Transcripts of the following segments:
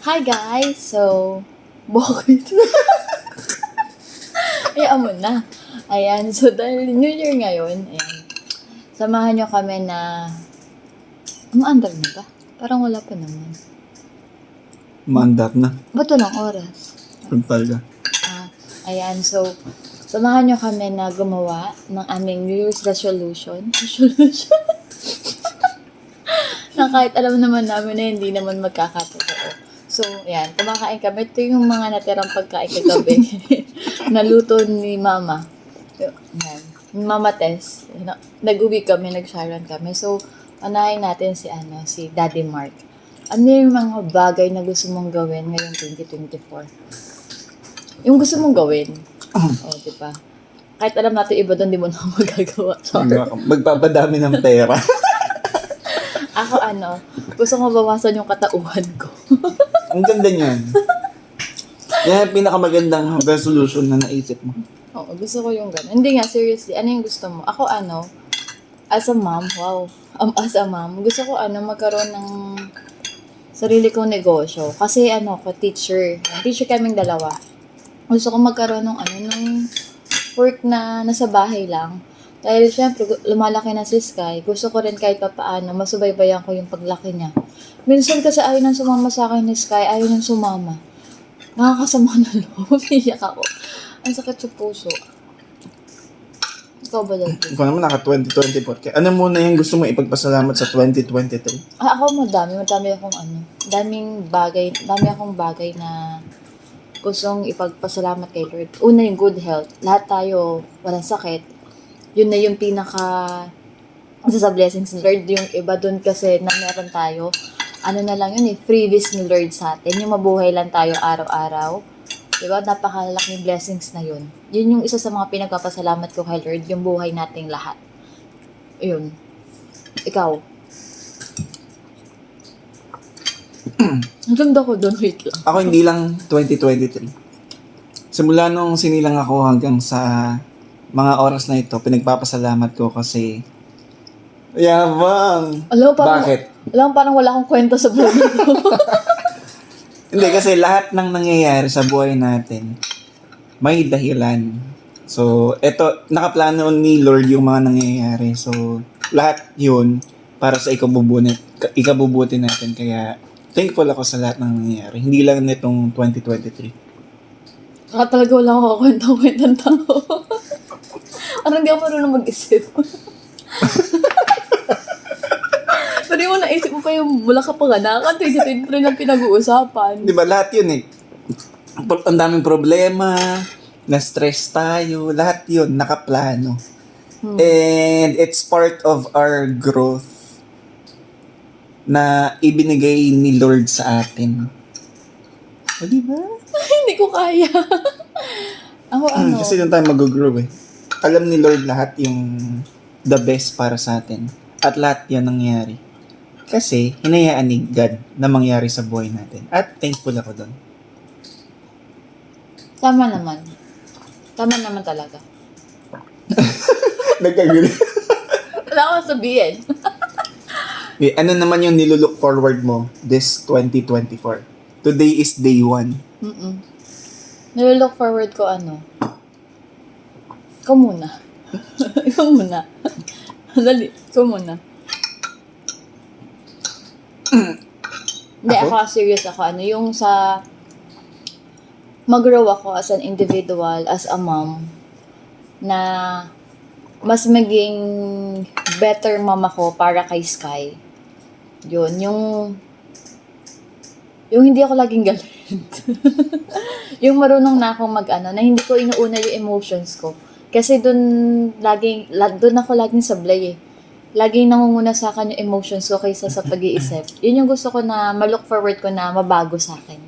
Hi guys! So, bakit? Hayaan mo na. Ayan, so dahil New Year ngayon, ayan, samahan nyo kami na, umaandar na ba? Parang wala pa naman. Maandar na. Ba't walang oras? Pagpalga. Ayan, so, samahan nyo kami na gumawa ng aming New Year's resolution. Resolution? Na kahit alam naman namin na hindi naman magkakatotoo. So, ayan, kumakain kami. Ito yung mga natirang pagkain kagabi. Naluto ni Mama. Ayan. Ni Mama Tess. Nag-uwi kami, nag-sharon kami. So, unahin natin si Daddy Mark. Ano yung mga bagay na gusto mong gawin ngayong 2024? Yung gusto mong gawin. Di ba? Kahit alam natin iba doon, di mo na magagawa. Sorry. Magpapadami ng pera. Ako gusto ko bawasan yung katauhan ko. Ang ganda niyan. Yan ang pinakamagandang resolution na naisip mo. Oo, gusto ko yung gano'n. Hindi nga, seriously, ano yung gusto mo? Ako as a mom, wow. As a mom, gusto ko magkaroon ng sarili kong negosyo. Kasi ko, teacher. Teacher kaming dalawa. Gusto ko magkaroon ng work na nasa bahay lang. Dahil syempre, lumalaki na si Sky. Gusto ko rin kahit papaano, masubaybayan ko yung paglaki niya. Minsan kasi ayaw nang sumama sa akin ni Sky, ayaw nang sumama. Nakakasama na loob. Iyak ako. Ang sakit sa puso. Ikaw ba dito? Ikaw naman naka-2024. Ano muna yung gusto mo ipagpasalamat sa 2023? Ako madami akong bagay na gustong ipagpasalamat kay Lord. Una yung good health. Lahat tayo walang sakit. Yun na yung isa sa blessings ni Lord. Yung iba dun kasi na meron tayo, na lang yun freebies ni Lord sa atin. Yung mabuhay lang tayo araw-araw. Diba? Napakalaking blessings na yun. Yun yung isa sa mga pinagpapasalamat ko kay Lord, yung buhay nating lahat. Yun. Ikaw? Naganda ko doon, wait lang. Ako hindi lang 2023. Simula nung sinilang ako hanggang sa mga oras na ito, pinagpapasalamat ko kasi yabang. Bakit? Parang wala akong kwento sa buhay ko. Hindi, kasi lahat ng nangyayari sa buhay natin, may dahilan. So, eto, nakaplano ni Lord yung mga nangyayari. So, lahat yun para sa ikabubuti natin. Kaya, thankful ako sa lahat ng nangyayari. Hindi lang nitong 2023. Saka talaga wala akong kakwentang tao. Parang hindi ako marunong mag-isip. Pero yung naisip mo pa yung wala ka pa ganakan, 2023 lang pinag-uusapan. Di ba, lahat yun eh. Ang daming problema, na-stress tayo, lahat yun, nakaplano. And it's part of our growth na ibinigay ni Lord sa atin. O, di ba? Hindi ko kaya. Ako Kasi doon tayo mag-grow eh. Alam ni Lord lahat yung the best para sa atin. At lahat yan nangyari. Kasi, hinayaan ni God na mangyari sa buhay natin. At thankful ako doon. Tama naman. Tama naman talaga. Nagkaguli. Wala akong sabihin. Okay, ano naman yung nilulook forward mo this 2024? Today is day 1. Nililook forward ko Ikaw muna. Ikaw muna. Dali, ikaw muna. Hindi, ako serious ako. Yung sa mag-grow ako as an individual, as a mom, na mas maging better mom ako para kay Sky. Yun, yung hindi ako laging galit. Yung marunong na akong na hindi ko inuuna yung emotions ko. Kasi doon ako laging sablay eh. Laging nangunguna sa akin yung emotions ko kaysa sa pag-iisip. Yun yung gusto ko na ma-look forward ko na mabago sa akin.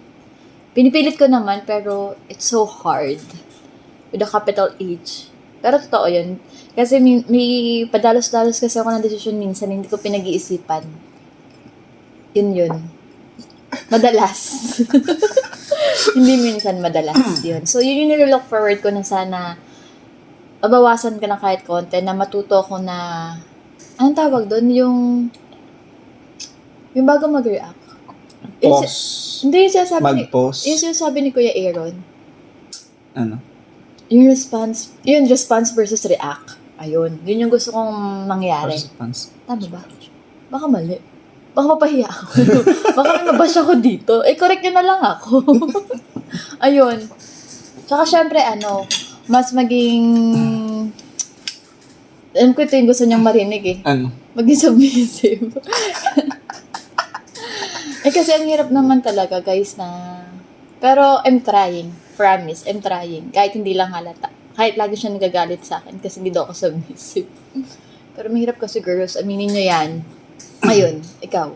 Pinipilit ko naman, pero it's so hard. With a capital H. Pero totoo yun. Kasi may padalos-dalos kasi ako ng desisyon minsan, hindi ko pinag-iisipan. Yun. Madalas. Hindi minsan, madalas. Yun. So, yun yung nire-look forward ko na sana mabawasan ka na kahit konti, na matuto ko na, anong tawag doon? Yung bago mag-react. Pause. Hindi yung sinasabi Mag-pause. yung sinasabi ni Kuya Aaron. Ano? Yung response versus react. Ayun. Yun yung gusto kong mangyari. Response. Tama ba? Baka mali. Baka mapahiya ako. Baka may mabash ako dito. Correct nyo na lang ako. Ayun. Tsaka syempre, mas maging... Alam ko ito yung gusto niyang marinig eh. Ano? Maging submissive. Kasi ang hirap naman talaga, guys, na... Pero, I'm trying. Promise, I'm trying. Kahit hindi lang halata. Kahit lagi siya nagagalit sa akin kasi hindi daw ako submissive. Pero mahirap kasi, girls. Aminin nyo yan. Ayun, ikaw.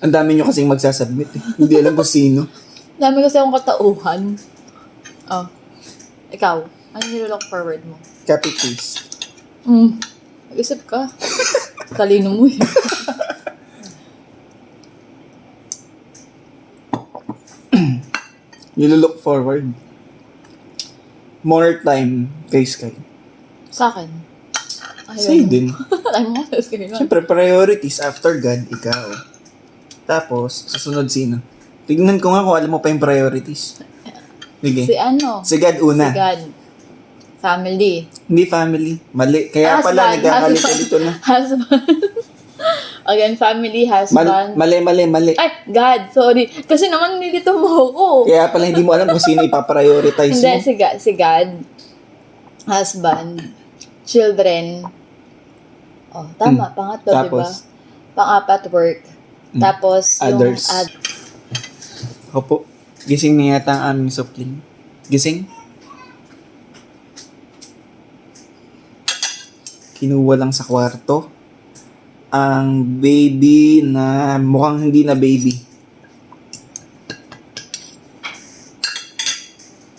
Ang dami nyo kasing magsasubmit eh. Hindi alam kung sino. Dami kasi akong katauhan. Oh. Ikaw, ano nilo-look forward mo? Copy-paste. Mag-isip ka. Talino mo eh. Nilo-look forward. More time kay Sky. Sa akin. Sa'yo din. Alam mo, sa akin. Siyempre, priorities after God, ikaw. Tapos, susunod sino? Tignan ko nga kung alam mo pa yung priorities. Sige. Si God una. Si God. Family. Hindi family. Mali. Kaya pala, nagkakalito na. Husband. Again, family, husband. Mali. Ay, God, sorry. Kasi naman nilito mo ako. Kaya pala hindi mo alam kung sino ipaprioritize Hindi, mo. si God. Husband. Children. Oh, tama. Pangatlo, diba? Tapos? Pang-apat, work. Tapos, Others. yung Opo. Gising na yata ang aming supling. Gising? Kinuha lang sa kwarto ang baby na mukhang hindi na baby.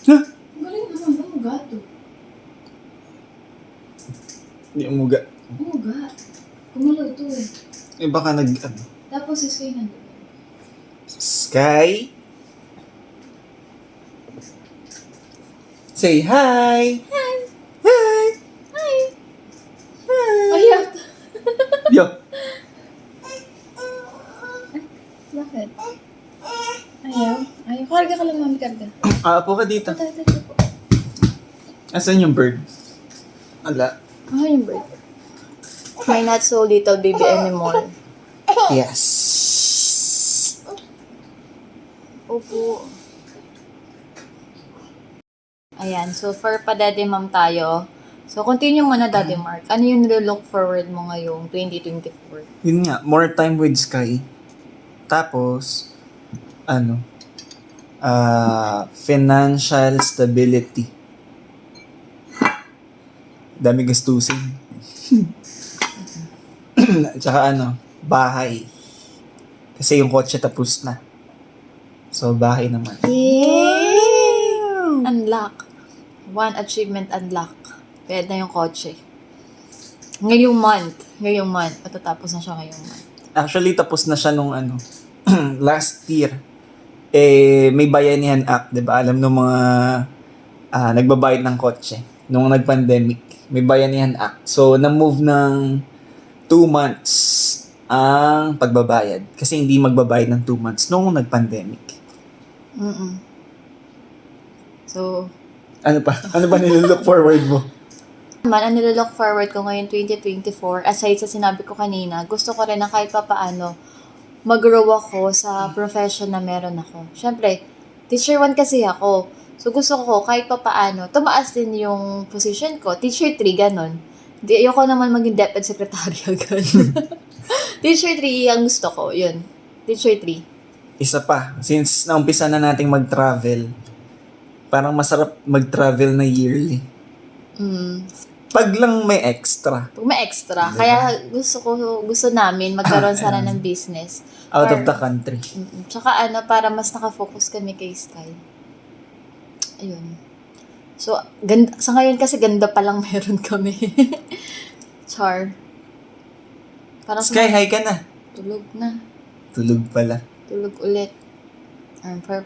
Huh? Galing naman, umuga to. Hindi umuga. Umuga. Kumalaw to eh. Eh baka Tapos si Sky nandun. Sky? Say hi! Hi! Hi! Hi! Ayaw. Yo! Bakit? Ayaw? Ayaw. Karga ka lang, mami, karga. Apo ka dito. Ito. Asan yung bird? Ala. Yung bird. My not so little baby anymore. Yes. Opo. Ayan. So, for pa-daddy mom tayo. So, continue muna, Daddy Mark. Ano yung look forward mo ngayong 2024? Yun nga, more time with Sky. Tapos, financial stability. Dami gastusin. Tsaka bahay. Kasi yung kotse tapos na. So, bahay naman. Yay! Unlock. One achievement unlock. Pwede na yung kotse. Ngayong month. Matatapos na siya ngayong month. Actually, tapos na siya nung last year. May Bayanihan Act, 'di ba? Alam nung mga nagbabayad ng kotse nung nag-pandemic. May Bayanihan Act. So, na-move ng 2 months ang pagbabayad. Kasi hindi magbabayad ng 2 months nung nag-pandemic. So, Ano ba nililook forward mo? ang nililook forward ko ngayon 2024, aside sa sinabi ko kanina, gusto ko rin na kahit pa paano mag-grow ako sa profession na meron ako. Siyempre, teacher 1 kasi ako. So, gusto ko kahit pa paano, tumaas din yung position ko. Teacher 3, ganon. Ayoko naman maging deputy secretary agad. Teacher 3, ang gusto ko. Yun. Teacher 3. Isa pa, since naumpisa na nating mag-travel, parang masarap mag-travel na yearly. Pag lang may extra. Pag may extra. Diba? Kaya gusto namin magkaroon sana ng business. Out of the country. Tsaka para mas nakafocus kami kay Sky. Ayun. So, sa ngayon kasi ganda pa lang meron kami. Char. Parang Sky, hi ka na. Tulog na. Tulog pala. Tulog ulit.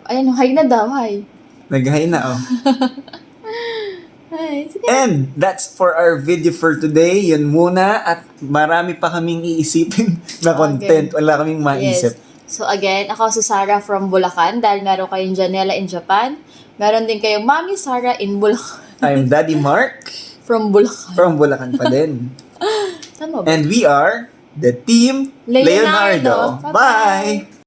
Ayun, hi na daw, hi. Nag-hi na, oh. Hi, sige. And that's for our video for today. Yun muna. At marami pa kaming iisipin na content. Wala kaming maisip. Yes. So again, ako si Sarah from Bulacan dahil meron kayong Janela in Japan. Meron din kayong Mami Sarah in Bulacan. I'm Daddy Mark From Bulacan. from Bulacan pa din. Tama ba? And we are the Team Leonardo. Leonardo. Bye-bye. Bye!